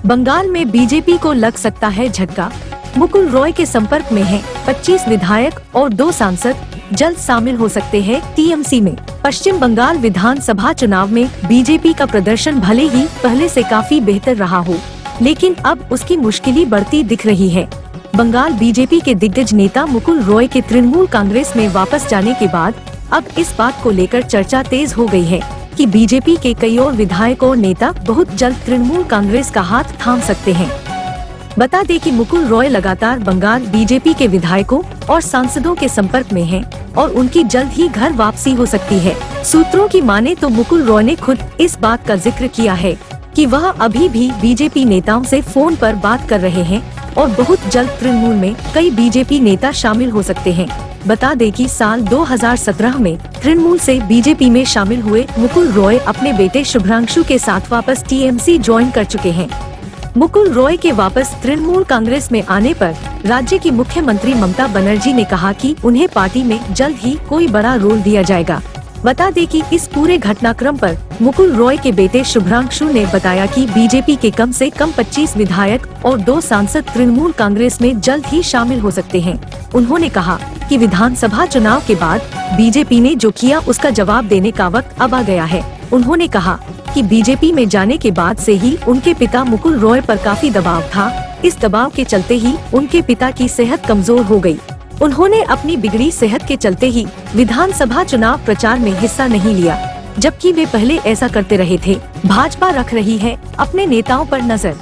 बंगाल में बीजेपी को लग सकता है झटका। मुकुल रॉय के संपर्क में हैं 25 विधायक और 2 सांसद जल्द शामिल हो सकते हैं टीएमसी में। पश्चिम बंगाल विधानसभा चुनाव में बीजेपी का प्रदर्शन भले ही पहले से काफी बेहतर रहा हो, लेकिन अब उसकी मुश्किलें बढ़ती दिख रही है। बंगाल बीजेपी के दिग्गज नेता मुकुल रॉय के तृणमूल कांग्रेस में वापस जाने के बाद अब इस बात को लेकर चर्चा तेज हो गई है कि बीजेपी के कई और विधायक और नेता बहुत जल्द तृणमूल कांग्रेस का हाथ थाम सकते हैं। बता दें कि मुकुल रॉय लगातार बंगाल बीजेपी के विधायकों और सांसदों के संपर्क में हैं और उनकी जल्द ही घर वापसी हो सकती है। सूत्रों की माने तो मुकुल रॉय ने खुद इस बात का जिक्र किया है कि वह अभी भी बीजेपी नेताओं से फोन पर बात कर रहे हैं और बहुत जल्द तृणमूल में कई बीजेपी नेता शामिल हो सकते हैं। बता दें कि साल 2017 में तृणमूल से बीजेपी में शामिल हुए मुकुल रॉय अपने बेटे शुभ्रांशु के साथ वापस टीएमसी ज्वाइन कर चुके हैं। मुकुल रॉय के वापस तृणमूल कांग्रेस में आने पर राज्य की मुख्यमंत्री ममता बनर्जी ने कहा कि उन्हें पार्टी में जल्द ही कोई बड़ा रोल दिया जाएगा। बता दें कि इस पूरे घटनाक्रम पर मुकुल रॉय के बेटे शुभ्रांशु ने बताया कि बीजेपी के कम से कम 25 विधायक और 2 सांसद तृणमूल कांग्रेस में जल्द ही शामिल हो सकते हैं। उन्होंने कहा कि विधानसभा चुनाव के बाद बीजेपी ने जो किया उसका जवाब देने का वक्त अब आ गया है। उन्होंने कहा कि बीजेपी में जाने के बाद से ही उनके पिता मुकुल रॉय पर काफी दबाव था। इस दबाव के चलते ही उनके पिता की सेहत कमजोर हो गई। उन्होंने अपनी बिगड़ी सेहत के चलते ही विधानसभा चुनाव प्रचार में हिस्सा नहीं लिया, जबकि वे पहले ऐसा करते रहे थे। भाजपा रख रही है अपने नेताओं पर नजर।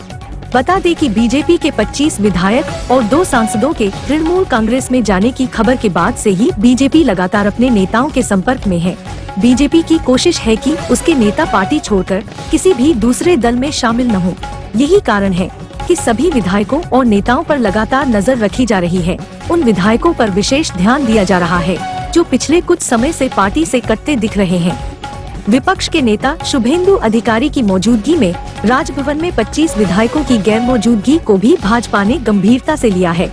बता दें कि बीजेपी के 25 विधायक और 2 सांसदों के तृणमूल कांग्रेस में जाने की खबर के बाद से ही बीजेपी लगातार अपने नेताओं के संपर्क में है। बीजेपी की कोशिश है कि उसके नेता पार्टी छोड़कर किसी भी दूसरे दल में शामिल न हो। यही कारण है कि सभी विधायकों और नेताओं पर लगातार नजर रखी जा रही है। उन विधायकों पर विशेष ध्यान दिया जा रहा है जो पिछले कुछ समय से पार्टी से कटते दिख रहे हैं। विपक्ष के नेता शुभेंदु अधिकारी की मौजूदगी में राजभवन में 25 विधायकों की गैर मौजूदगी को भी भाजपा ने गंभीरता से लिया है।